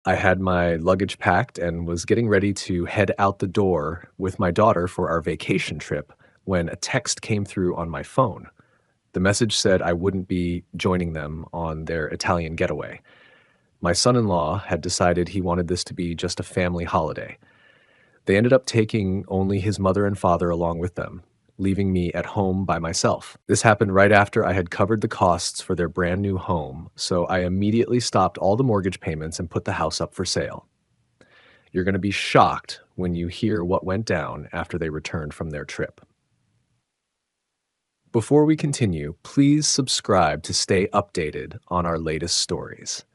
I had my luggage packed and was getting ready to head out the door with my daughter for our vacation trip when a text came through on my phone. The message said I wouldn't be joining them on their Italian getaway. My son in law had decided he wanted this to be just a family holiday. They ended up taking only his mother and father along with them, leaving me at home by myself. This happened right after I had covered the costs for their brand new home, so I immediately stopped all the mortgage payments and put the house up for sale. You're going to be shocked when you hear what went down after they returned from their trip. Before we continue, please subscribe to stay updated on our latest stories.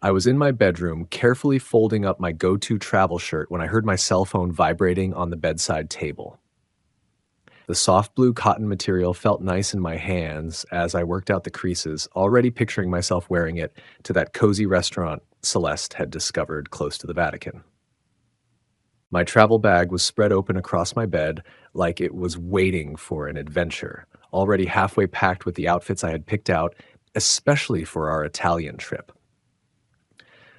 I was in my bedroom carefully folding up my go-to travel shirt when I heard my cell phone vibrating on the bedside table. The soft blue cotton material felt nice in my hands as I worked out the creases, already picturing myself wearing it to that cozy restaurant Celeste had discovered close to the Vatican. My travel bag was spread open across my bed like it was waiting for an adventure, already halfway packed with the outfits I had picked out, especially for our Italian trip.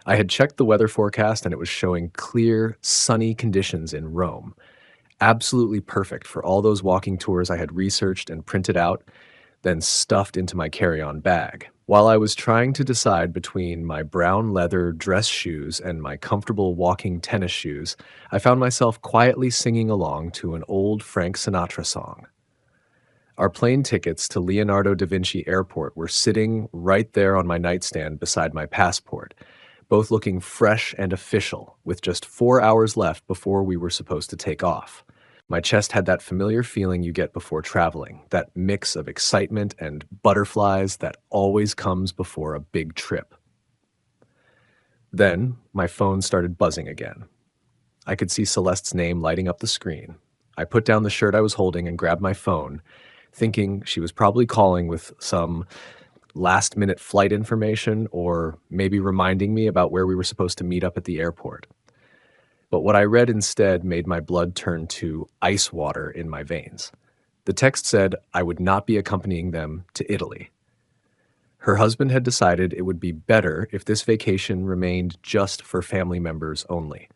I had checked the weather forecast and it was showing clear, sunny conditions in Rome, absolutely perfect for all those walking tours I had researched and printed out, then stuffed into my carry-on bag. While I was trying to decide between my brown leather dress shoes and my comfortable walking tennis shoes, I found myself quietly singing along to an old Frank Sinatra song. Our plane tickets to Leonardo da Vinci Airport were sitting right there on my nightstand beside my passport, both looking fresh and official, with just 4 hours left before we were supposed to take off. My chest had that familiar feeling you get before traveling, that mix of excitement and butterflies that always comes before a big trip. Then, my phone started buzzing again. I could see Celeste's name lighting up the screen. I put down the shirt I was holding and grabbed my phone, thinking she was probably calling with some last-minute flight information or maybe reminding me about where we were supposed to meet up at the airport. But what I read instead made my blood turn to ice water in my veins. The text said I would not be accompanying them to Italy. Her husband had decided it would be better if this vacation remained just for family members only.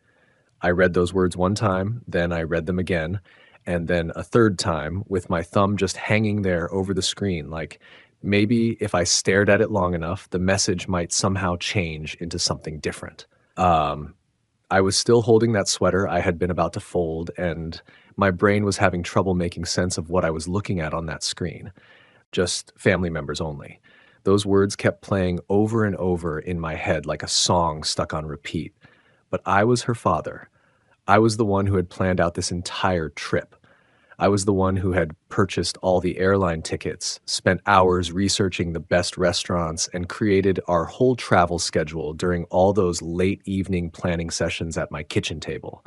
I read those words one time, then I read them again, and then a third time with my thumb just hanging there over the screen, like maybe if I stared at it long enough, the message might somehow change into something different. I was still holding that sweater I had been about to fold, and my brain was having trouble making sense of what I was looking at on that screen. Just family members only. Those words kept playing over and over in my head like a song stuck on repeat. But I was her father. I was the one who had planned out this entire trip. I was the one who had purchased all the airline tickets, spent hours researching the best restaurants, and created our whole travel schedule during all those late evening planning sessions at my kitchen table.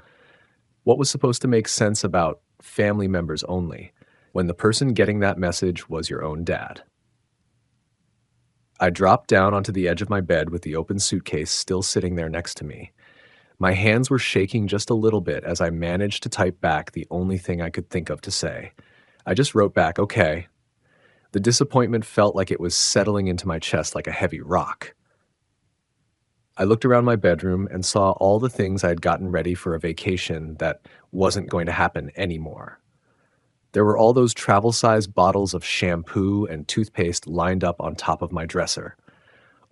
What was supposed to make sense about family members only, when the person getting that message was your own dad? I dropped down onto the edge of my bed with the open suitcase still sitting there next to me. My hands were shaking just a little bit as I managed to type back the only thing I could think of to say. I just wrote back, okay. The disappointment felt like it was settling into my chest like a heavy rock. I looked around my bedroom and saw all the things I had gotten ready for a vacation that wasn't going to happen anymore. There were all those travel-sized bottles of shampoo and toothpaste lined up on top of my dresser.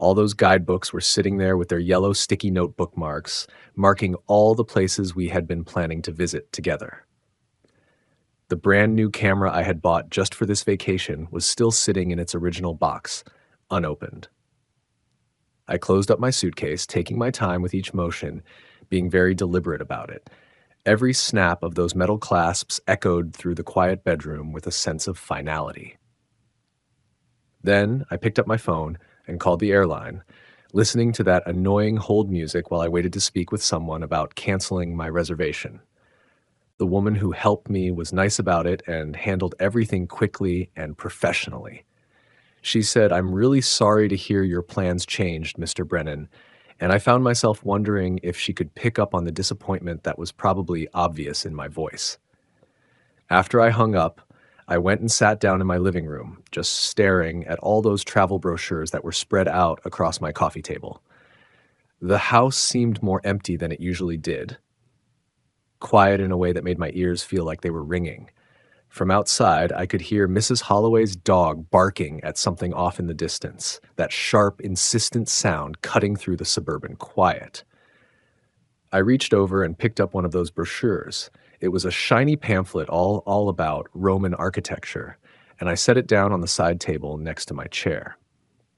All those guidebooks were sitting there with their yellow sticky note bookmarks, marking all the places we had been planning to visit together. The brand new camera I had bought just for this vacation was still sitting in its original box, unopened. I closed up my suitcase, taking my time with each motion, being very deliberate about it. Every snap of those metal clasps echoed through the quiet bedroom with a sense of finality. Then I picked up my phone and called the airline, listening to that annoying hold music while I waited to speak with someone about canceling my reservation. The woman who helped me was nice about it and handled everything quickly and professionally. She said, "I'm really sorry to hear your plans changed, Mr. Brennan," and I found myself wondering if she could pick up on the disappointment that was probably obvious in my voice. After I hung up, I went and sat down in my living room, just staring at all those travel brochures that were spread out across my coffee table. The house seemed more empty than it usually did, quiet in a way that made my ears feel like they were ringing. From outside, I could hear Mrs. Holloway's dog barking at something off in the distance, that sharp, insistent sound cutting through the suburban quiet. I reached over and picked up one of those brochures. It was a shiny pamphlet all about Roman architecture, and I set it down on the side table next to my chair.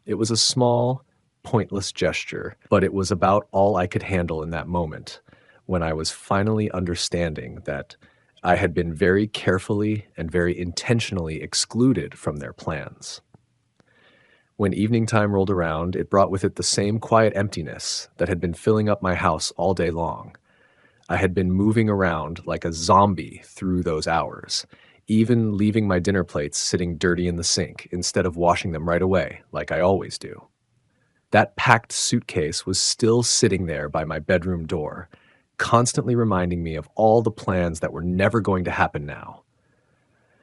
It was a small, pointless gesture, but it was about all I could handle in that moment, when I was finally understanding that I had been very carefully and very intentionally excluded from their plans. When evening time rolled around, it brought with it the same quiet emptiness that had been filling up my house all day long. I had been moving around like a zombie through those hours, even leaving my dinner plates sitting dirty in the sink instead of washing them right away, like I always do. That packed suitcase was still sitting there by my bedroom door, constantly reminding me of all the plans that were never going to happen now.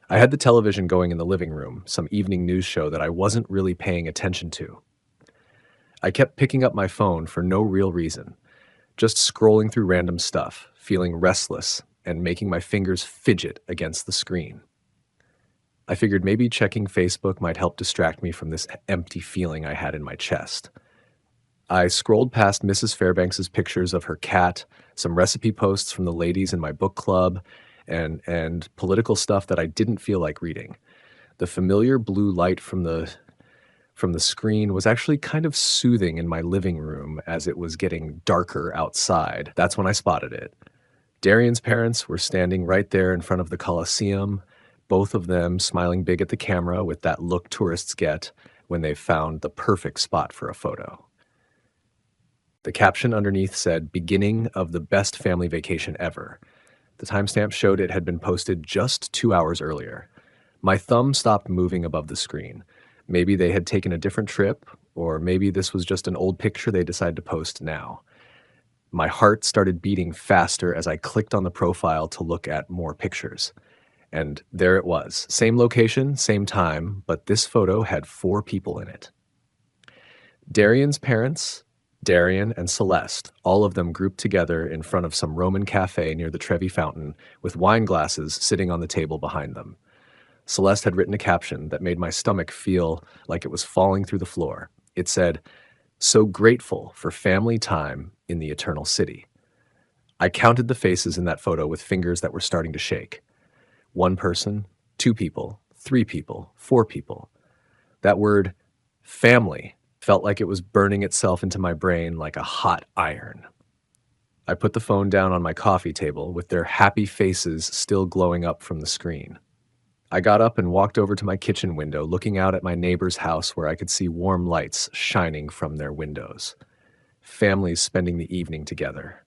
I had the television going in the living room, some evening news show that I wasn't really paying attention to. I kept picking up my phone for no real reason, just scrolling through random stuff, feeling restless, and making my fingers fidget against the screen. I figured maybe checking Facebook might help distract me from this empty feeling I had in my chest. I scrolled past Mrs. Fairbanks's pictures of her cat, some recipe posts from the ladies in my book club, and political stuff that I didn't feel like reading. The familiar blue light from the screen was actually kind of soothing in my living room as it was getting darker outside. That's when I spotted it. Darian's parents were standing right there in front of the Coliseum, both of them smiling big at the camera with that look tourists get when they've found the perfect spot for a photo. The caption underneath said, "Beginning of the best family vacation ever." The timestamp showed it had been posted just 2 hours earlier. My thumb stopped moving above the screen. Maybe they had taken a different trip, or maybe this was just an old picture they decided to post now. My heart started beating faster as I clicked on the profile to look at more pictures. And there it was. Same location, same time, but this photo had 4 people in it. Darian's parents, Darian and Celeste, all of them grouped together in front of some Roman cafe near the Trevi Fountain, with wine glasses sitting on the table behind them. Celeste had written a caption that made my stomach feel like it was falling through the floor. It said, "So grateful for family time in the Eternal City." I counted the faces in that photo with fingers that were starting to shake. 1 person, 2 people, 3 people, 4 people. That word, family, felt like it was burning itself into my brain like a hot iron. I put the phone down on my coffee table with their happy faces still glowing up from the screen. I got up and walked over to my kitchen window, looking out at my neighbor's house where I could see warm lights shining from their windows. Families spending the evening together.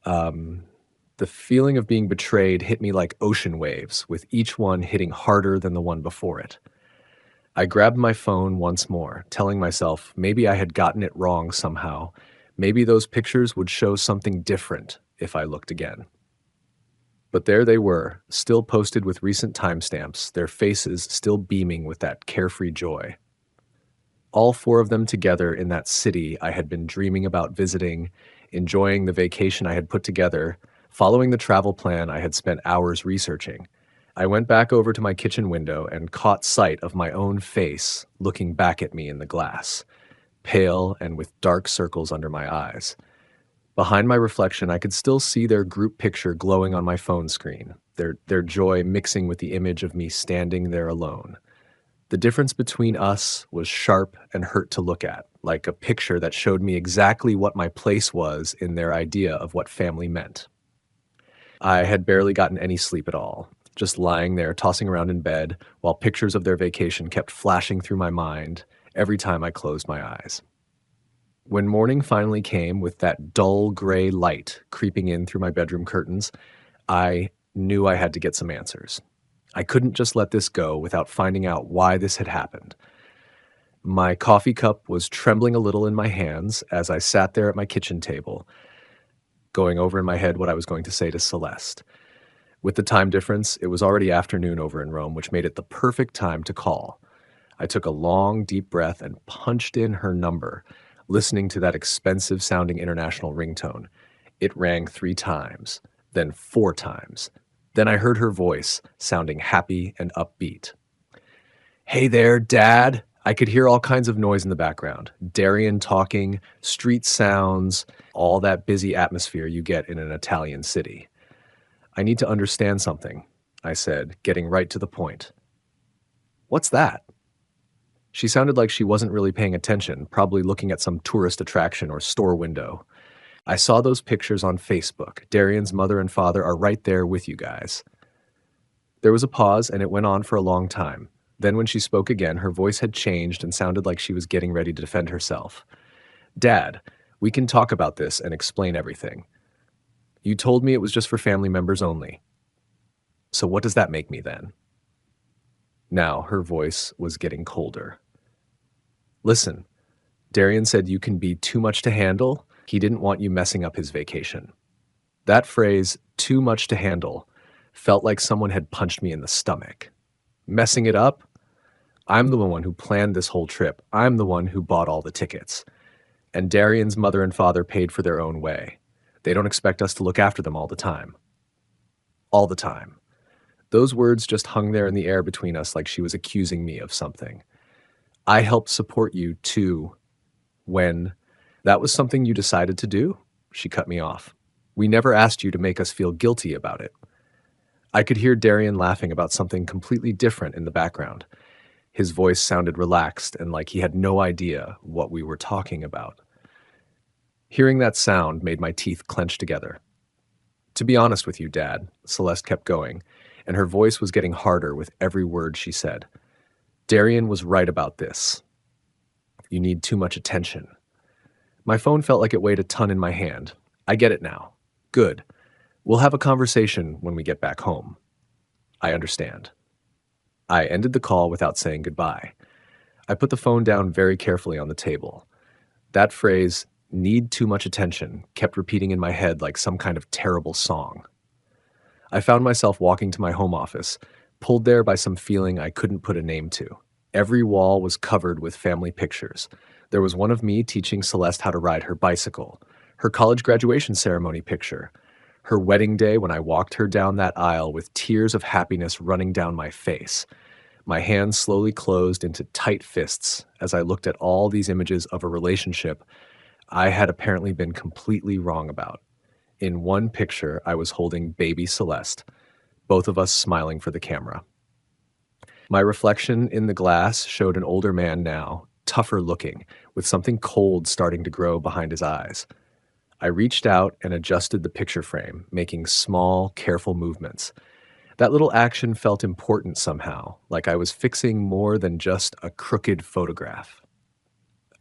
The feeling of being betrayed hit me like ocean waves, with each one hitting harder than the one before it. I grabbed my phone once more, telling myself maybe I had gotten it wrong somehow. Maybe those pictures would show something different if I looked again. But there they were, still posted with recent timestamps, their faces still beaming with that carefree joy. All 4 of them together in that city I had been dreaming about visiting, enjoying the vacation I had put together, following the travel plan I had spent hours researching. I went back over to my kitchen window and caught sight of my own face looking back at me in the glass, pale and with dark circles under my eyes. Behind my reflection, I could still see their group picture glowing on my phone screen, their joy mixing with the image of me standing there alone. The difference between us was sharp and hurt to look at, like a picture that showed me exactly what my place was in their idea of what family meant. I had barely gotten any sleep at all, just lying there tossing around in bed while pictures of their vacation kept flashing through my mind every time I closed my eyes. When morning finally came with that dull gray light creeping in through my bedroom curtains, I knew I had to get some answers. I couldn't just let this go without finding out why this had happened. My coffee cup was trembling a little in my hands as I sat there at my kitchen table, going over in my head what I was going to say to Celeste. With the time difference, it was already afternoon over in Rome, which made it the perfect time to call. I took a long, deep breath and punched in her number, listening to that expensive sounding international ringtone. It rang 3 times, then 4 times. Then I heard her voice, sounding happy and upbeat. "Hey there, Dad." I could hear all kinds of noise in the background. Darian talking, street sounds, all that busy atmosphere you get in an Italian city. "I need to understand something," I said, getting right to the point. "What's that?" She sounded like she wasn't really paying attention, probably looking at some tourist attraction or store window. "I saw those pictures on Facebook. Darian's mother and father are right there with you guys." There was a pause, and it went on for a long time. Then when she spoke again, her voice had changed and sounded like she was getting ready to defend herself. "Dad, we can talk about this and explain everything. You told me it was just for family members only. So what does that make me then?" Now her voice was getting colder. "Listen, Darian said you can be too much to handle. He didn't want you messing up his vacation." That phrase, "too much to handle," felt like someone had punched me in the stomach. Messing it up? I'm the one who planned this whole trip. I'm the one who bought all the tickets. And Darian's mother and father paid for their own way. They don't expect us to look after them all the time. All the time. Those words just hung there in the air between us like she was accusing me of something. "I helped support you too when that was something you decided to do?" She cut me off. "We never asked you to make us feel guilty about it." I could hear Darian laughing about something completely different in the background. His voice sounded relaxed and like he had no idea what we were talking about. Hearing that sound made my teeth clench together. "To be honest with you, Dad," Celeste kept going, and her voice was getting harder with every word she said. "Darian was right about this. You need too much attention." My phone felt like it weighed a ton in my hand. "I get it now. Good. We'll have a conversation when we get back home." "I understand." I ended the call without saying goodbye. I put the phone down very carefully on the table. That phrase, "need too much attention," kept repeating in my head like some kind of terrible song. I found myself walking to my home office, pulled there by some feeling I couldn't put a name to. Every wall was covered with family pictures. There was one of me teaching Celeste how to ride her bicycle, her college graduation ceremony picture, her wedding day when I walked her down that aisle with tears of happiness running down my face. My hands slowly closed into tight fists as I looked at all these images of a relationship I had apparently been completely wrong about. In one picture, I was holding baby Celeste, both of us smiling for the camera. My reflection in the glass showed an older man now, tougher looking, with something cold starting to grow behind his eyes. I reached out and adjusted the picture frame, making small, careful movements. That little action felt important somehow, like I was fixing more than just a crooked photograph.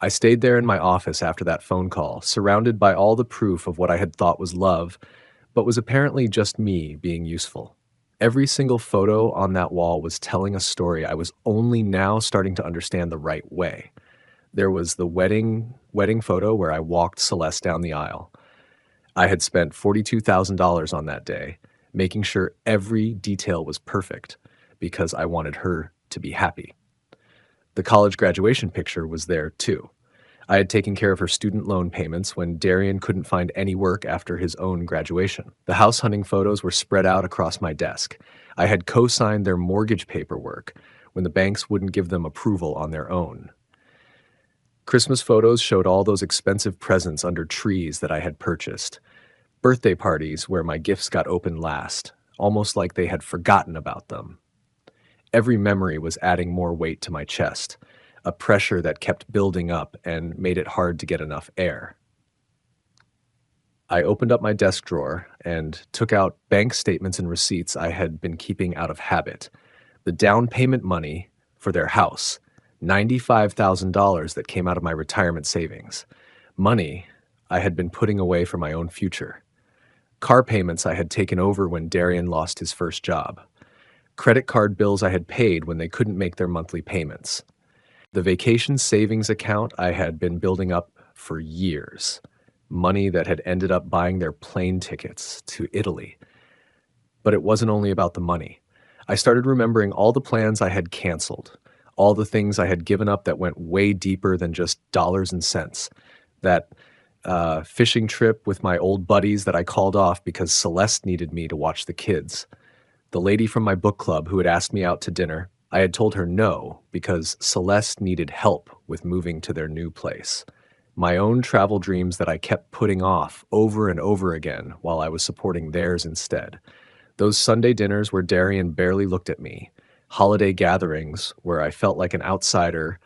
I stayed there in my office after that phone call, surrounded by all the proof of what I had thought was love, but was apparently just me being useful. Every single photo on that wall was telling a story I was only now starting to understand the right way. There was the wedding photo where I walked Celeste down the aisle. I had spent $42,000 on that day, making sure every detail was perfect because I wanted her to be happy. The college graduation picture was there too. I had taken care of her student loan payments when Darian couldn't find any work after his own graduation. The house hunting photos were spread out across my desk. I had co-signed their mortgage paperwork when the banks wouldn't give them approval on their own. Christmas photos showed all those expensive presents under trees that I had purchased. Birthday parties where my gifts got opened last, almost like they had forgotten about them. Every memory was adding more weight to my chest, a pressure that kept building up and made it hard to get enough air. I opened up my desk drawer and took out bank statements and receipts I had been keeping out of habit. The down payment money for their house, $95,000 that came out of my retirement savings. Money I had been putting away for my own future. Car payments I had taken over when Darian lost his first job. Credit card bills I had paid when they couldn't make their monthly payments. The vacation savings account I had been building up for years. Money that had ended up buying their plane tickets to Italy. But it wasn't only about the money. I started remembering all the plans I had canceled, all the things I had given up that went way deeper than just dollars and cents. That fishing trip with my old buddies that I called off because Celeste needed me to watch the kids. The lady from my book club who had asked me out to dinner, I had told her no because Celeste needed help with moving to their new place. My own travel dreams that I kept putting off over and over again while I was supporting theirs instead. Those Sunday dinners where Darian barely looked at me, holiday gatherings where I felt like an outsider,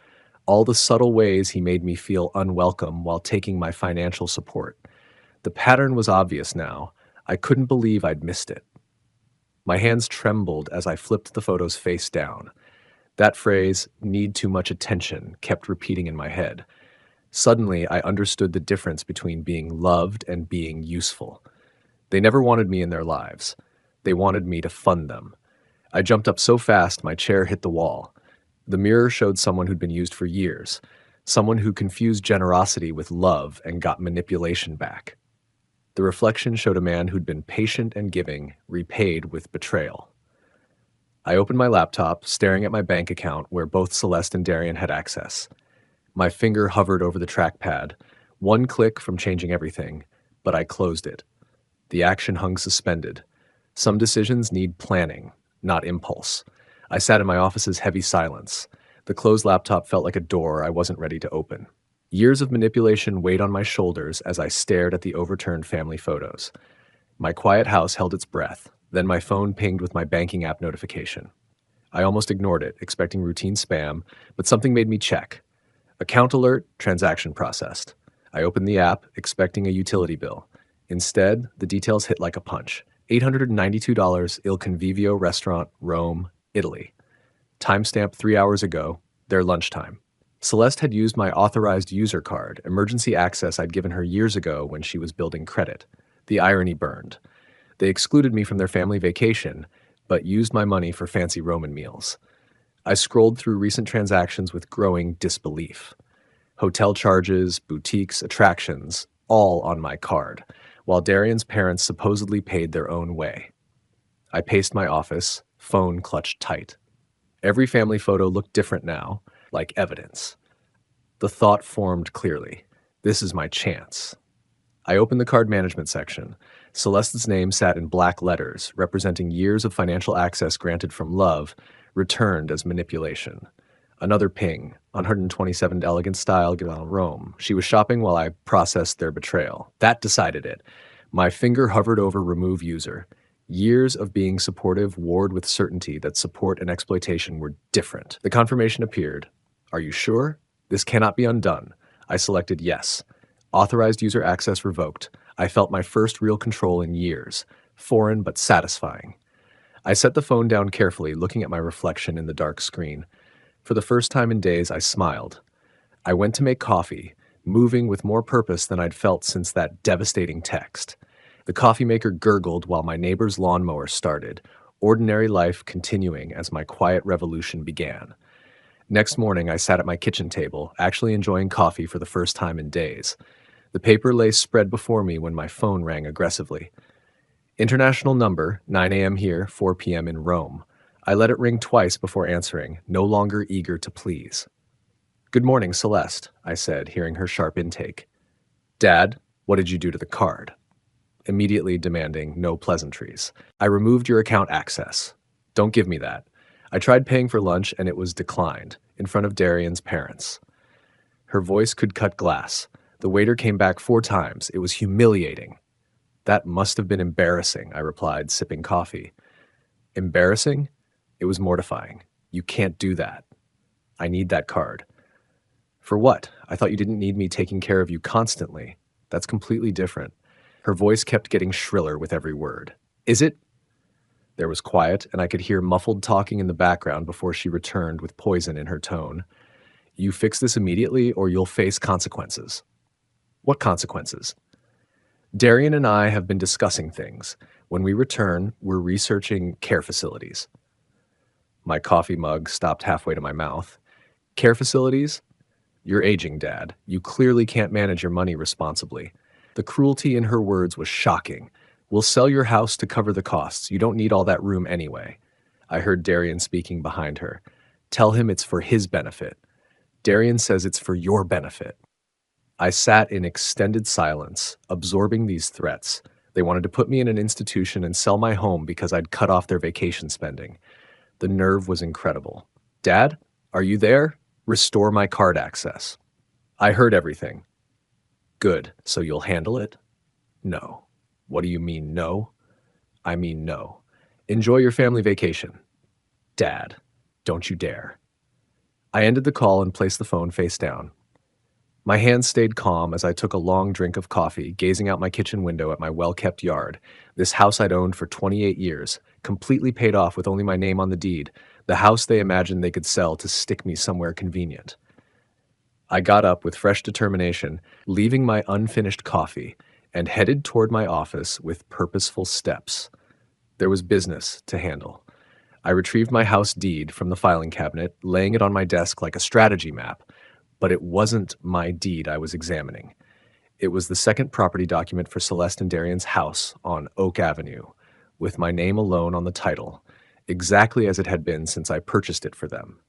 all the subtle ways he made me feel unwelcome while taking my financial support. The pattern was obvious now. I couldn't believe I'd missed it. My hands trembled as I flipped the photos face down. That phrase, need too much attention, kept repeating in my head. Suddenly, I understood the difference between being loved and being useful. They never wanted me in their lives. They wanted me to fund them. I jumped up so fast my chair hit the wall. The mirror showed someone who'd been used for years, someone who confused generosity with love and got manipulation back. The reflection showed a man who'd been patient and giving, repaid with betrayal. I opened my laptop, staring at my bank account where both Celeste and Darian had access. My finger hovered over the trackpad, one click from changing everything, but I closed it. The action hung suspended. Some decisions need planning, not impulse. I sat in my office's heavy silence. The closed laptop felt like a door I wasn't ready to open. Years of manipulation weighed on my shoulders as I stared at the overturned family photos. My quiet house held its breath. Then my phone pinged with my banking app notification. I almost ignored it, expecting routine spam, but something made me check. Account alert, transaction processed. I opened the app, expecting a utility bill. Instead, the details hit like a punch. $892, Il Convivio Restaurant, Rome, Italy. Timestamp 3 hours ago, their lunchtime. Celeste had used my authorized user card, emergency access I'd given her years ago when she was building credit. The irony burned. They excluded me from their family vacation, but used my money for fancy Roman meals. I scrolled through recent transactions with growing disbelief. Hotel charges, boutiques, attractions, all on my card, while Darian's parents supposedly paid their own way. I paced my office, phone clutched tight. Every family photo looked different now, like evidence. The thought formed clearly. This is my chance. I opened the card management section. Celeste's name sat in black letters, representing years of financial access granted from love, returned as manipulation. Another ping, 127 Elegant Style, Rome. She was shopping while I processed their betrayal. That decided it. My finger hovered over remove user. Years of being supportive warred with certainty that support and exploitation were different. The confirmation appeared. Are you sure? This cannot be undone. I selected yes. Authorized user access revoked. I felt my first real control in years. Foreign but satisfying. I set the phone down carefully, looking at my reflection in the dark screen. For the first time in days, I smiled. I went to make coffee, moving with more purpose than I'd felt since that devastating text. The coffee maker gurgled while my neighbor's lawnmower started, ordinary life continuing as my quiet revolution began. Next morning, I sat at my kitchen table, actually enjoying coffee for the first time in days. The paper lay spread before me when my phone rang aggressively. International number, 9 a.m. here, 4 p.m. in Rome. I let it ring twice before answering, no longer eager to please. Good morning, Celeste, I said, hearing her sharp intake. Dad, what did you do to the card? Immediately demanding no pleasantries. I removed your account access. Don't give me that. I tried paying for lunch and it was declined, in front of Darian's parents. Her voice could cut glass. The waiter came back 4 times. It was humiliating. That must have been embarrassing, I replied, sipping coffee. Embarrassing? It was mortifying. You can't do that. I need that card. For what? I thought you didn't need me taking care of you constantly. That's completely different. Her voice kept getting shriller with every word. Is it? There was quiet, and I could hear muffled talking in the background before she returned with poison in her tone. You fix this immediately, or you'll face consequences. What consequences? Darian and I have been discussing things. When we return, we're researching care facilities. My coffee mug stopped halfway to my mouth. Care facilities? You're aging, Dad. You clearly can't manage your money responsibly. The cruelty in her words was shocking. We'll sell your house to cover the costs. You don't need all that room anyway. I heard Darian speaking behind her. Tell him it's for his benefit. Darian says it's for your benefit. I sat in extended silence, absorbing these threats. They wanted to put me in an institution and sell my home because I'd cut off their vacation spending. The nerve was incredible. Dad, are you there? Restore my card access. I heard everything. Good, so you'll handle it? No. What do you mean, no? I mean, no. Enjoy your family vacation. Dad, don't you dare. I ended the call and placed the phone face down. My hands stayed calm as I took a long drink of coffee, gazing out my kitchen window at my well-kept yard, this house I'd owned for 28 years, completely paid off with only my name on the deed, the house they imagined they could sell to stick me somewhere convenient. I got up with fresh determination, leaving my unfinished coffee, and headed toward my office with purposeful steps. There was business to handle. I retrieved my house deed from the filing cabinet, laying it on my desk like a strategy map, but it wasn't my deed I was examining. It was the second property document for Celeste and Darian's house on Oak Avenue, with my name alone on the title, exactly as it had been since I purchased it for them.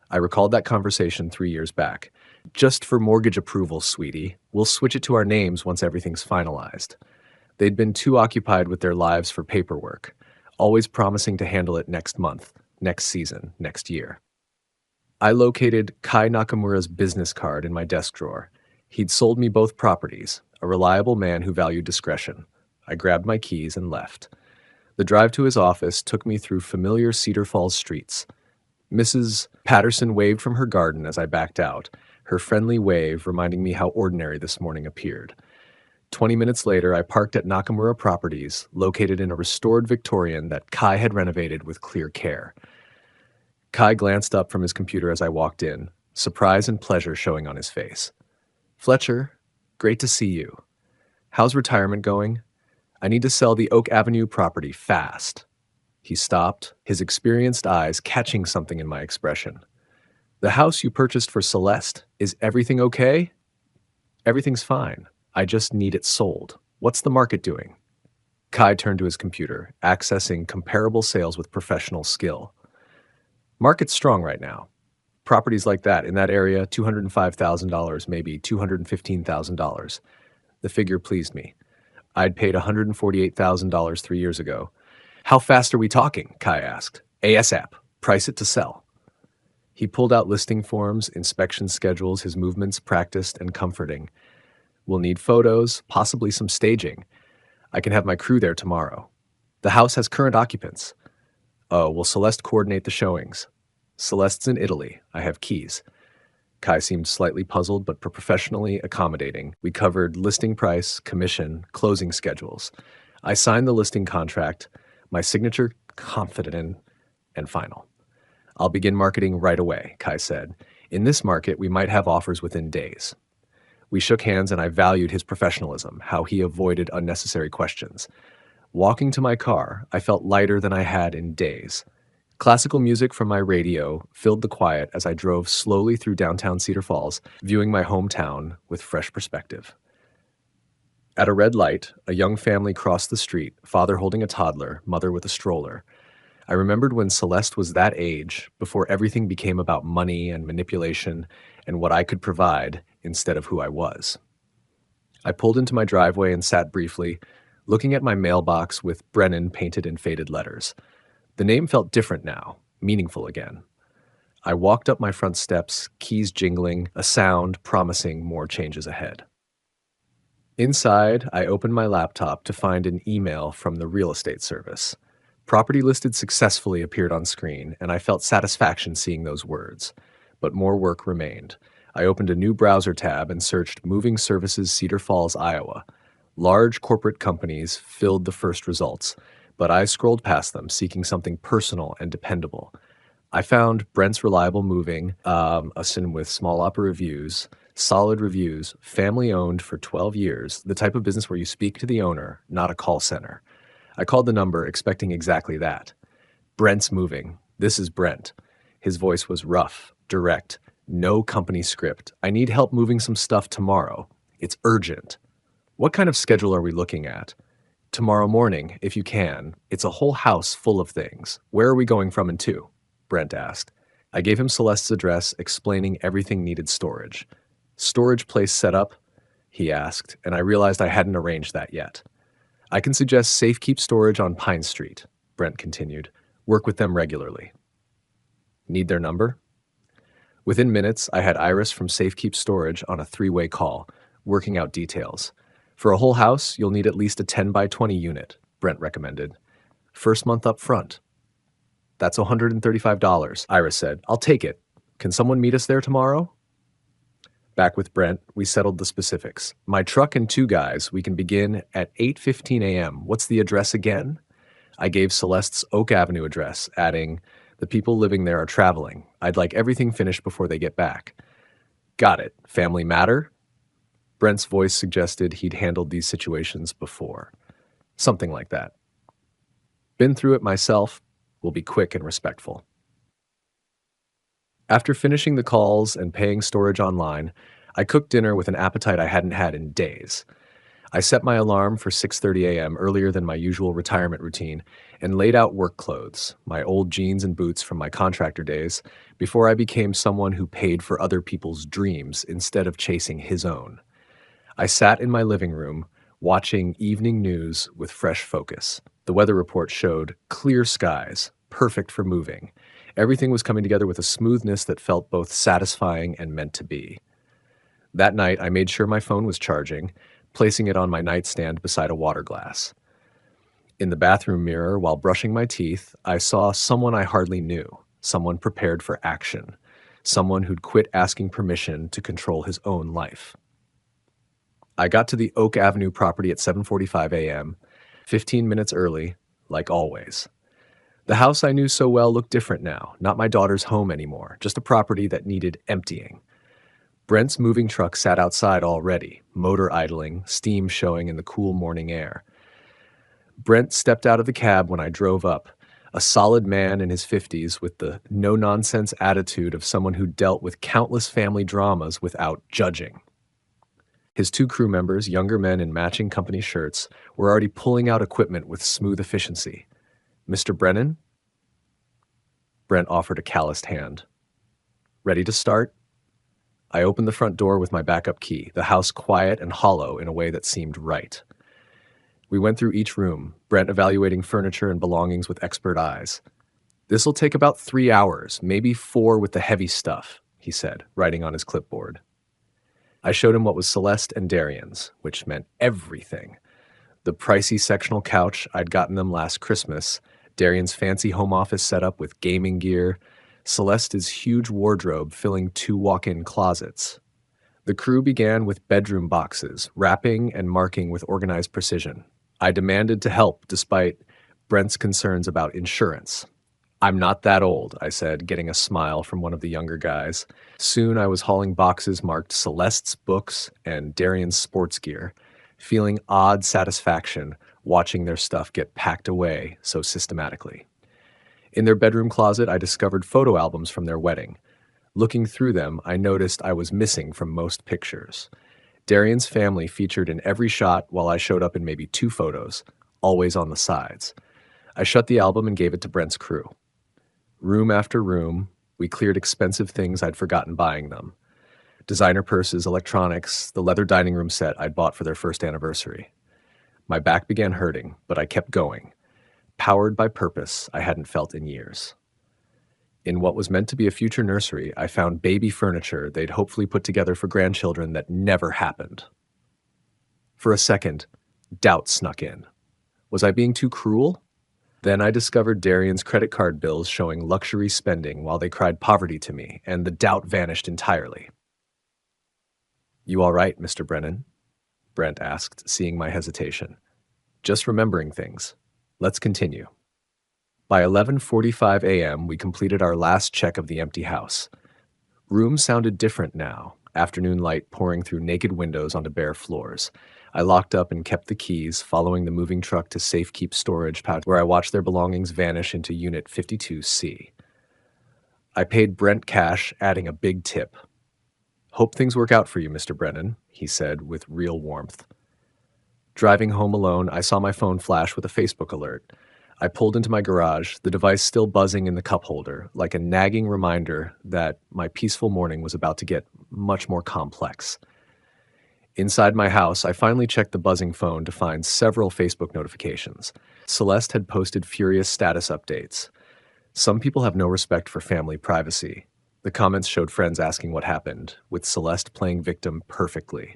I recalled that conversation 3 years back. Just for mortgage approval, sweetie. We'll switch it to our names once everything's finalized. They'd been too occupied with their lives for paperwork, always promising to handle it next month, next season, next year. I located Kai Nakamura's business card in my desk drawer. He'd sold me both properties, a reliable man who valued discretion. I grabbed my keys and left. The drive to his office took me through familiar Cedar Falls streets. Mrs. Patterson waved from her garden as I backed out, her friendly wave reminding me how ordinary this morning appeared. 20 minutes later, I parked at Nakamura Properties, located in a restored Victorian that Kai had renovated with clear care. Kai glanced up from his computer as I walked in, surprise and pleasure showing on his face. Fletcher, great to see you. How's retirement going? I need to sell the Oak Avenue property fast. He stopped, his experienced eyes catching something in my expression. The house you purchased for Celeste, is everything okay? Everything's fine. I just need it sold. What's the market doing? Kai turned to his computer, accessing comparable sales with professional skill. Market's strong right now. Properties like that in that area, $205,000, maybe $215,000. The figure pleased me. I'd paid $148,000 3 years ago. How fast are we talking? Kai asked. ASAP. Price it to sell. He pulled out listing forms, inspection schedules, his movements practiced and comforting. We'll need photos, possibly some staging. I can have my crew there tomorrow. The house has current occupants. Oh, will Celeste coordinate the showings? Celeste's in Italy. I have keys. Kai seemed slightly puzzled, but professionally accommodating. We covered listing price, commission, closing schedules. I signed the listing contract, my signature confident in, and final. I'll begin marketing right away, Kai said. In this market, we might have offers within days. We shook hands and I valued his professionalism, how he avoided unnecessary questions. Walking to my car, I felt lighter than I had in days. Classical music from my radio filled the quiet as I drove slowly through downtown Cedar Falls, viewing my hometown with fresh perspective. At a red light, a young family crossed the street, father holding a toddler, mother with a stroller. I remembered when Celeste was that age, before everything became about money and manipulation and what I could provide instead of who I was. I pulled into my driveway and sat briefly, looking at my mailbox with Brennan painted in faded letters. The name felt different now, meaningful again. I walked up my front steps, keys jingling, a sound promising more changes ahead. Inside, I opened my laptop to find an email from the real estate service. Property listed successfully appeared on screen, and I felt satisfaction seeing those words. But more work remained. I opened a new browser tab and searched Moving Services Cedar Falls, Iowa. Large corporate companies filled the first results, but I scrolled past them, seeking something personal and dependable. I found Brent's Reliable Moving, a sin with small opera reviews, solid reviews, family-owned for 12 years, the type of business where you speak to the owner, not a call center. I called the number, expecting exactly that. Brent's Moving. This is Brent. His voice was rough, direct, no company script. I need help moving some stuff tomorrow. It's urgent. What kind of schedule are we looking at? Tomorrow morning, if you can. It's a whole house full of things. Where are we going from and to? Brent asked. I gave him Celeste's address, explaining everything needed storage. Storage place set up? He asked, and I realized I hadn't arranged that yet. I can suggest Safekeep Storage on Pine Street, Brent continued. Work with them regularly. Need their number? Within minutes, I had Iris from Safekeep Storage on a three-way call, working out details. For a whole house, you'll need at least a 10 by 20 unit, Brent recommended. First month up front. That's $135, Iris said. I'll take it. Can someone meet us there tomorrow? Back with Brent, we settled the specifics. My truck and two guys, we can begin at 8:15 a.m. What's the address again? I gave Celeste's Oak Avenue address, adding, the people living there are traveling. I'd like everything finished before they get back. Got it. Family matter? Brent's voice suggested he'd handled these situations before. Something like that. Been through it myself. Will be quick and respectful. After finishing the calls and paying storage online, I cooked dinner with an appetite I hadn't had in days. I set my alarm for 6:30 a.m. earlier than my usual retirement routine and laid out work clothes, my old jeans and boots from my contractor days, before I became someone who paid for other people's dreams instead of chasing his own. I sat in my living room, watching evening news with fresh focus. The weather report showed clear skies, perfect for moving. Everything was coming together with a smoothness that felt both satisfying and meant to be. That night, I made sure my phone was charging, placing it on my nightstand beside a water glass. In the bathroom mirror, while brushing my teeth, I saw someone I hardly knew, someone prepared for action, someone who'd quit asking permission to control his own life. I got to the Oak Avenue property at 7:45 a.m., 15 minutes early, like always. The house I knew so well looked different now, not my daughter's home anymore, just a property that needed emptying. Brent's moving truck sat outside already, motor idling, steam showing in the cool morning air. Brent stepped out of the cab when I drove up, a solid man in his 50s with the no-nonsense attitude of someone who dealt with countless family dramas without judging. His two crew members, younger men in matching company shirts, were already pulling out equipment with smooth efficiency. Mr. Brennan? Brent offered a calloused hand. Ready to start? I opened the front door with my backup key, the house quiet and hollow in a way that seemed right. We went through each room, Brent evaluating furniture and belongings with expert eyes. This'll take about 3 hours, maybe 4 with the heavy stuff, he said, writing on his clipboard. I showed him what was Celeste and Darian's, which meant everything. The pricey sectional couch I'd gotten them last Christmas, Darian's fancy home office setup with gaming gear, Celeste's huge wardrobe filling 2 walk-in closets. The crew began with bedroom boxes, wrapping and marking with organized precision. I demanded to help despite Brent's concerns about insurance. I'm not that old, I said, getting a smile from one of the younger guys. Soon I was hauling boxes marked Celeste's books and Darian's sports gear, feeling odd satisfaction watching their stuff get packed away so systematically. In their bedroom closet, I discovered photo albums from their wedding. Looking through them, I noticed I was missing from most pictures. Darian's family featured in every shot while I showed up in maybe 2 photos, always on the sides. I shut the album and gave it to Brent's crew. Room after room, we cleared expensive things I'd forgotten buying them. Designer purses, electronics, the leather dining room set I'd bought for their first anniversary. My back began hurting, but I kept going, powered by purpose I hadn't felt in years. In what was meant to be a future nursery, I found baby furniture they'd hopefully put together for grandchildren that never happened. For a second, doubt snuck in. Was I being too cruel? Then I discovered Darian's credit card bills showing luxury spending while they cried poverty to me, and the doubt vanished entirely. You all right, Mr. Brennan? Brent asked, seeing my hesitation. Just remembering things. Let's continue. By 11:45 a.m., we completed our last check of the empty house. Rooms sounded different now, afternoon light pouring through naked windows onto bare floors. I locked up and kept the keys, following the moving truck to Safekeep Storage, where I watched their belongings vanish into Unit 52C. I paid Brent cash, adding a big tip. Hope things work out for you, Mr. Brennan, he said with real warmth. Driving home alone, I saw my phone flash with a Facebook alert. I pulled into my garage, the device still buzzing in the cup holder, like a nagging reminder that my peaceful morning was about to get much more complex. Inside my house, I finally checked the buzzing phone to find several Facebook notifications. Celeste had posted furious status updates. Some people have no respect for family privacy. The comments showed friends asking what happened, with Celeste playing victim perfectly.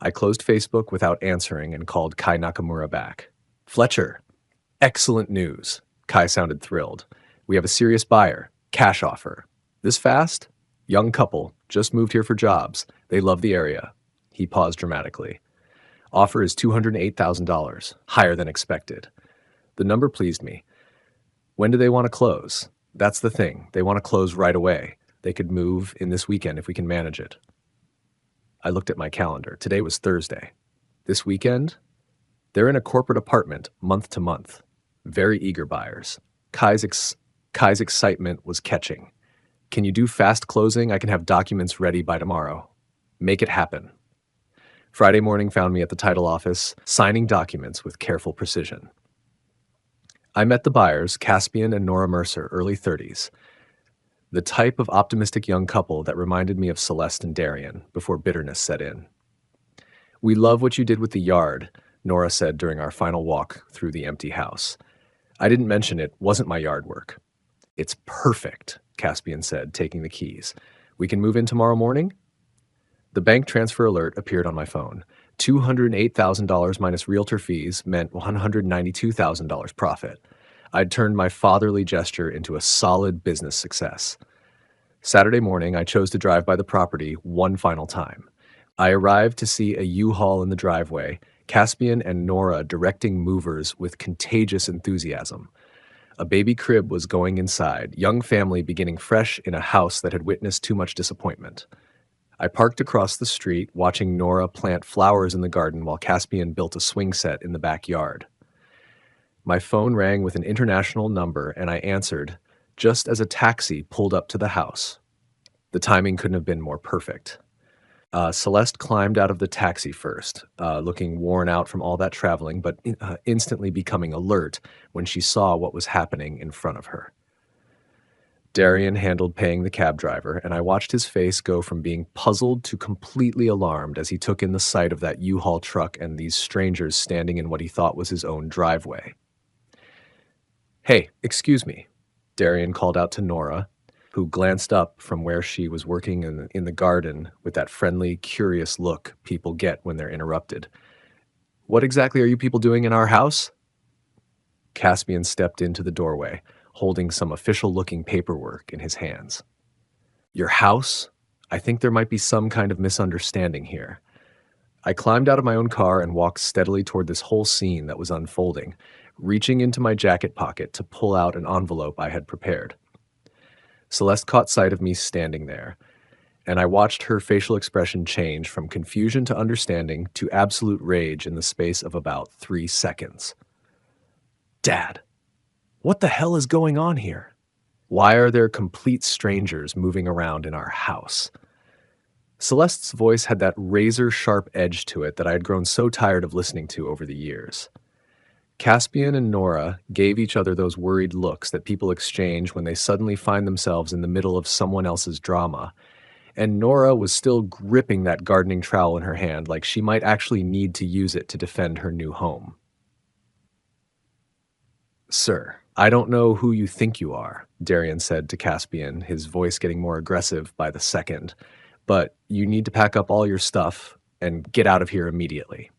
I closed Facebook without answering and called Kai Nakamura back. Fletcher, excellent news. Kai sounded thrilled. We have a serious buyer. Cash offer. This fast? Young couple. Just moved here for jobs. They love the area. He paused dramatically. Offer is $208,000. Higher than expected. The number pleased me. When do they want to close? That's the thing. They want to close right away. They could move in this weekend if we can manage it. I looked at my calendar. Today was Thursday. This weekend? They're in a corporate apartment, month to month. Very eager buyers. Kai's excitement was catching. Can you do fast closing? I can have documents ready by tomorrow. Make it happen. Friday morning found me at the title office, signing documents with careful precision. I met the buyers, Caspian and Nora Mercer, early 30s. The type of optimistic young couple that reminded me of Celeste and Darian before bitterness set in. We love what you did with the yard, Nora said during our final walk through the empty house. I didn't mention it wasn't my yard work. It's perfect, Caspian said, taking the keys. We can move in tomorrow morning? The bank transfer alert appeared on my phone. $208,000 minus realtor fees meant $192,000 profit. I'd turned my fatherly gesture into a solid business success. Saturday morning, I chose to drive by the property one final time. I arrived to see a U-Haul in the driveway, Caspian and Nora directing movers with contagious enthusiasm. A baby crib was going inside, young family beginning fresh in a house that had witnessed too much disappointment. I parked across the street, watching Nora plant flowers in the garden while Caspian built a swing set in the backyard. My phone rang with an international number, and I answered, just as a taxi pulled up to the house. The timing couldn't have been more perfect. Celeste climbed out of the taxi first, looking worn out from all that traveling, but instantly becoming alert when she saw what was happening in front of her. Darian handled paying the cab driver, and I watched his face go from being puzzled to completely alarmed as he took in the sight of that U-Haul truck and these strangers standing in what he thought was his own driveway. Hey, excuse me, Darian called out to Nora, who glanced up from where she was working in the garden with that friendly, curious look people get when they're interrupted. What exactly are you people doing in our house? Caspian stepped into the doorway, holding some official-looking paperwork in his hands. Your house? I think there might be some kind of misunderstanding here. I climbed out of my own car and walked steadily toward this whole scene that was unfolding, reaching into my jacket pocket to pull out an envelope I had prepared. Celeste caught sight of me standing there, and I watched her facial expression change from confusion to understanding to absolute rage in the space of about 3 seconds. Dad, what the hell is going on here? Why are there complete strangers moving around in our house? Celeste's voice had that razor-sharp edge to it that I had grown so tired of listening to over the years. Caspian and Nora gave each other those worried looks that people exchange when they suddenly find themselves in the middle of someone else's drama, and Nora was still gripping that gardening trowel in her hand like she might actually need to use it to defend her new home. Sir, I don't know who you think you are, Darian said to Caspian, his voice getting more aggressive by the second, but you need to pack up all your stuff and get out of here immediately.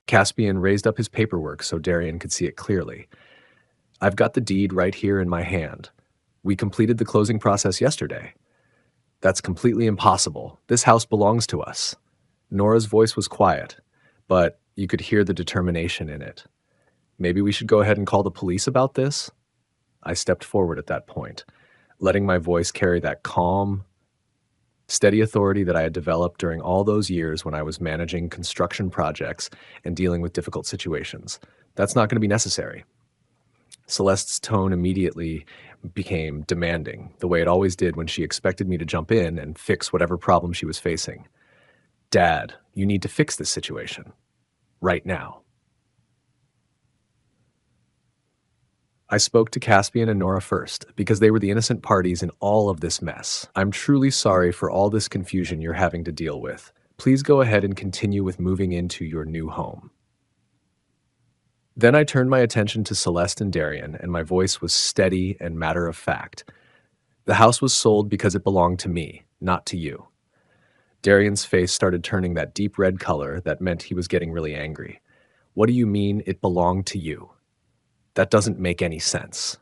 Caspian raised up his paperwork so Darian could see it clearly. I've got the deed right here in my hand. We completed the closing process yesterday. That's completely impossible. This house belongs to us. Nora's voice was quiet, but you could hear the determination in it. Maybe we should go ahead and call the police about this? I stepped forward at that point, letting my voice carry that calm, steady authority that I had developed during all those years when I was managing construction projects and dealing with difficult situations. That's not going to be necessary. Celeste's tone immediately became demanding, the way it always did when she expected me to jump in and fix whatever problem she was facing. Dad, you need to fix this situation. Right now. I spoke to Caspian and Nora first, because they were the innocent parties in all of this mess. I'm truly sorry for all this confusion you're having to deal with. Please go ahead and continue with moving into your new home. Then I turned my attention to Celeste and Darian, and my voice was steady and matter of fact. The house was sold because it belonged to me, not to you. Darian's face started turning that deep red color that meant he was getting really angry. What do you mean it belonged to you? That doesn't make any sense.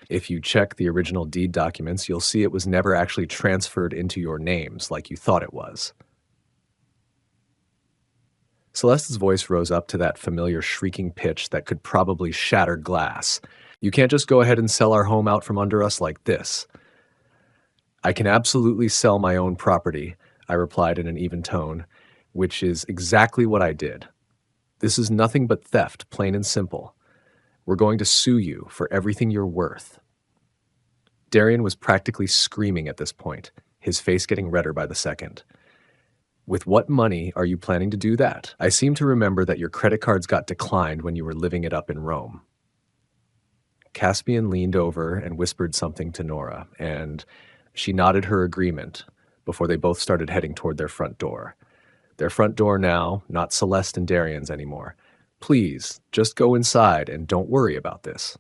If you check the original deed documents, you'll see it was never actually transferred into your names like you thought it was. Celeste's voice rose up to that familiar shrieking pitch that could probably shatter glass. You can't just go ahead and sell our home out from under us like this. I can absolutely sell my own property, I replied in an even tone, which is exactly what I did. This is nothing but theft, plain and simple. We're going to sue you for everything you're worth. Darian was practically screaming at this point, his face getting redder by the second. With what money are you planning to do that? I seem to remember that your credit cards got declined when you were living it up in Rome. Caspian leaned over and whispered something to Nora, and she nodded her agreement before they both started heading toward their front door. Their front door now, not Celeste and Darian's anymore. Please, just go inside and don't worry about this,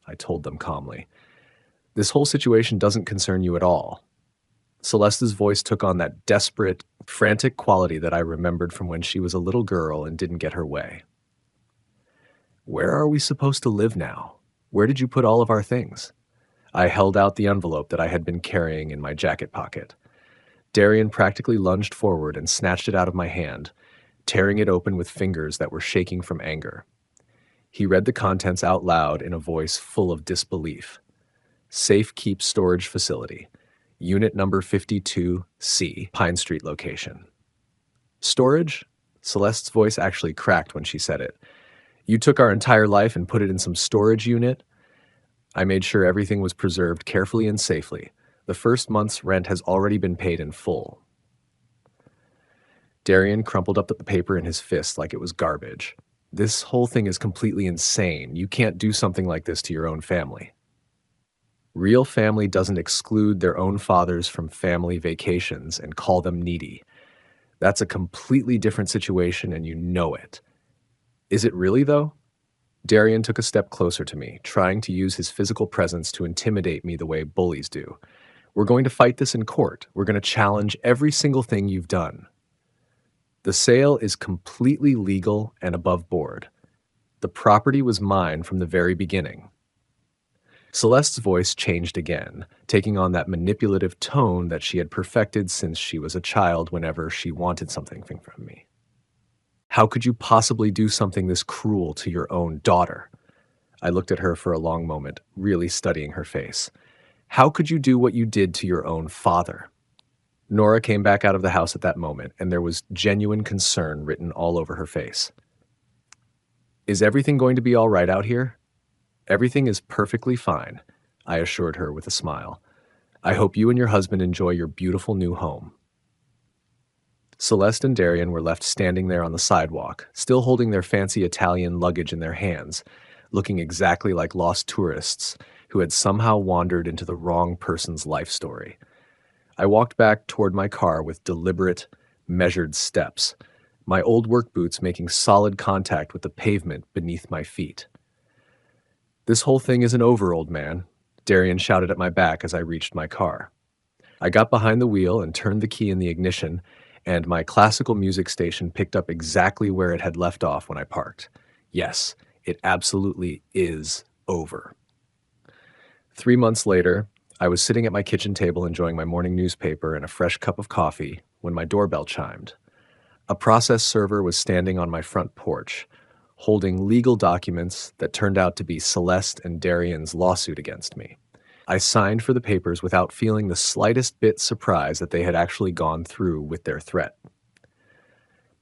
I told them calmly. This whole situation doesn't concern you at all. Celeste's voice took on that desperate, frantic quality that I remembered from when she was a little girl and didn't get her way. Where are we supposed to live now? Where did you put all of our things? I held out the envelope that I had been carrying in my jacket pocket. Darian practically lunged forward and snatched it out of my hand, tearing it open with fingers that were shaking from anger. He read the contents out loud in a voice full of disbelief. Safe Keep Storage Facility, Unit number 52C, Pine Street location. Storage? Celeste's voice actually cracked when she said it. You took our entire life and put it in some storage unit? I made sure everything was preserved carefully and safely. The first month's rent has already been paid in full. Darian crumpled up the paper in his fist like it was garbage. This whole thing is completely insane. You can't do something like this to your own family. Real family doesn't exclude their own fathers from family vacations and call them needy. That's a completely different situation and you know it. Is it really, though? Darian took a step closer to me, trying to use his physical presence to intimidate me the way bullies do. We're going to fight this in court. We're going to challenge every single thing you've done. The sale is completely legal and above board. The property was mine from the very beginning. Celeste's voice changed again, taking on that manipulative tone that she had perfected since she was a child whenever she wanted something from me. How could you possibly do something this cruel to your own daughter? I looked at her for a long moment, really studying her face. How could you do what you did to your own father? Nora came back out of the house at that moment, and there was genuine concern written all over her face. Is everything going to be all right out here? Everything is perfectly fine, I assured her with a smile. I hope you and your husband enjoy your beautiful new home. Celeste and Darian were left standing there on the sidewalk, still holding their fancy Italian luggage in their hands, looking exactly like lost tourists who had somehow wandered into the wrong person's life story. I walked back toward my car with deliberate, measured steps, my old work boots making solid contact with the pavement beneath my feet. This whole thing isn't over, old man, Darian shouted at my back as I reached my car. I got behind the wheel and turned the key in the ignition, and my classical music station picked up exactly where it had left off when I parked. Yes, it absolutely is over. 3 months later, I was sitting at my kitchen table enjoying my morning newspaper and a fresh cup of coffee when my doorbell chimed. A process server was standing on my front porch, holding legal documents that turned out to be Celeste and Darian's lawsuit against me. I signed for the papers without feeling the slightest bit surprised that they had actually gone through with their threat.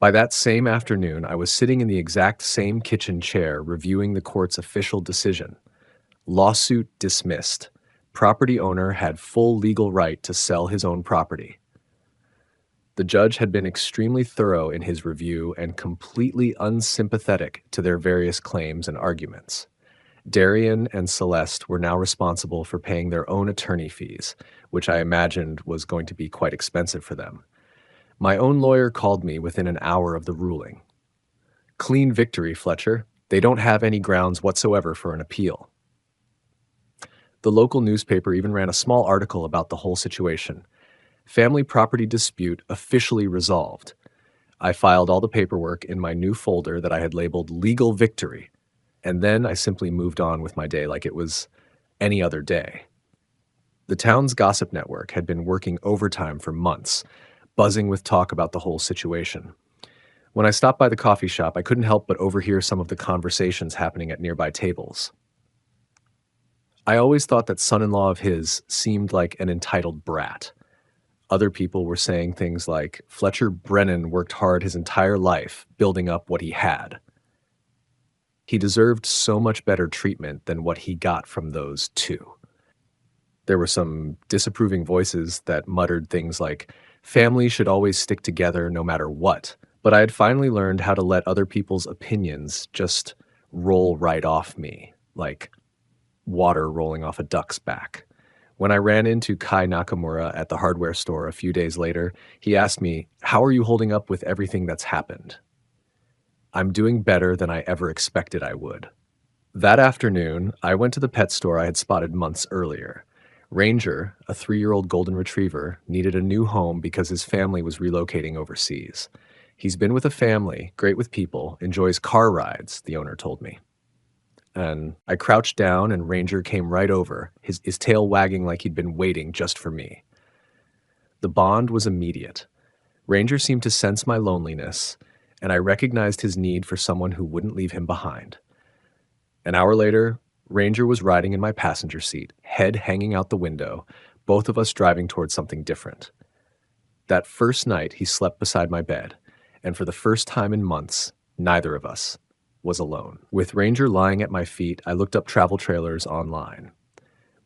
By that same afternoon, I was sitting in the exact same kitchen chair reviewing the court's official decision. Lawsuit dismissed. Property owner had full legal right to sell his own property. The judge had been extremely thorough in his review and completely unsympathetic to their various claims and arguments. Darian and Celeste were now responsible for paying their own attorney fees, which I imagined was going to be quite expensive for them. My own lawyer called me within an hour of the ruling. Clean victory, Fletcher. They don't have any grounds whatsoever for an appeal. The local newspaper even ran a small article about the whole situation. Family property dispute officially resolved. I filed all the paperwork in my new folder that I had labeled Legal Victory, and then I simply moved on with my day like it was any other day. The town's gossip network had been working overtime for months, buzzing with talk about the whole situation. When I stopped by the coffee shop, I couldn't help but overhear some of the conversations happening at nearby tables. I always thought that son-in-law of his seemed like an entitled brat. Other people were saying things like, Fletcher Brennan worked hard his entire life building up what he had. He deserved so much better treatment than what he got from those two. There were some disapproving voices that muttered things like, family should always stick together no matter what. But I had finally learned how to let other people's opinions just roll right off me, like water rolling off a duck's back. When I ran into Kai Nakamura at the hardware store a few days later, he asked me, how are you holding up with everything that's happened? I'm doing better than I ever expected I would. That afternoon, I went to the pet store I had spotted months earlier. Ranger, a 3-year-old golden retriever, needed a new home because his family was relocating overseas. He's been with a family, great with people, enjoys car rides, the owner told me. And I crouched down and Ranger came right over, his tail wagging like he'd been waiting just for me. The bond was immediate. Ranger seemed to sense my loneliness, and I recognized his need for someone who wouldn't leave him behind. An hour later, Ranger was riding in my passenger seat, head hanging out the window, both of us driving towards something different. That first night, he slept beside my bed, and for the first time in months, neither of us was alone. With Ranger lying at my feet, I looked up travel trailers online.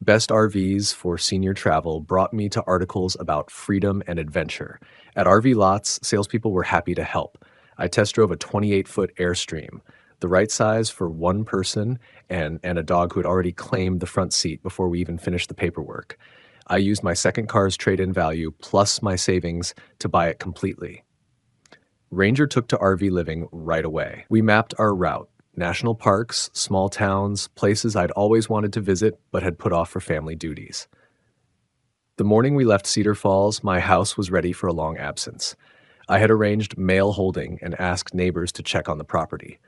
Best RVs for senior travel brought me to articles about freedom and adventure. At RV lots, salespeople were happy to help. I test drove a 28-foot Airstream, the right size for one person and a dog who had already claimed the front seat before we even finished the paperwork. I used my second car's trade-in value plus my savings to buy it completely. Ranger took to RV living right away. We mapped our route. National parks, small towns, places I'd always wanted to visit but had put off for family duties. The morning we left Cedar Falls, my house was ready for a long absence. I had arranged mail holding and asked neighbors to check on the property.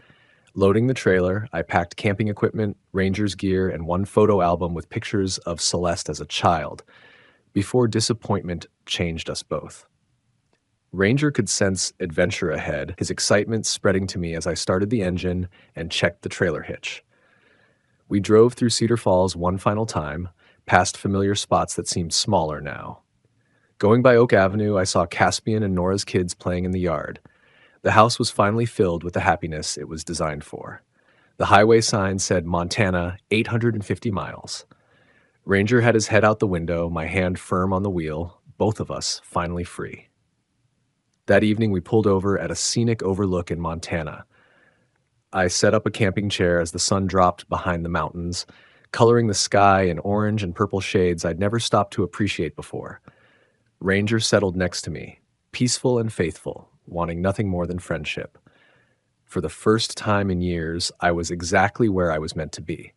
Loading the trailer, I packed camping equipment, Ranger's gear, and one photo album with pictures of Celeste as a child, before disappointment changed us both. Ranger could sense adventure ahead, his excitement spreading to me as I started the engine and checked the trailer hitch. We drove through Cedar Falls one final time, past familiar spots that seemed smaller now. Going by Oak Avenue, I saw Caspian and Nora's kids playing in the yard. The house was finally filled with the happiness it was designed for. The highway sign said Montana, 850 miles. Ranger had his head out the window, my hand firm on the wheel, both of us finally free. That evening, we pulled over at a scenic overlook in Montana. I set up a camping chair as the sun dropped behind the mountains, coloring the sky in orange and purple shades I'd never stopped to appreciate before. Ranger settled next to me, peaceful and faithful, wanting nothing more than friendship. For the first time in years, I was exactly where I was meant to be.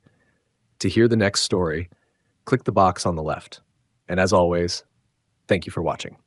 To hear the next story, click the box on the left. And as always, thank you for watching.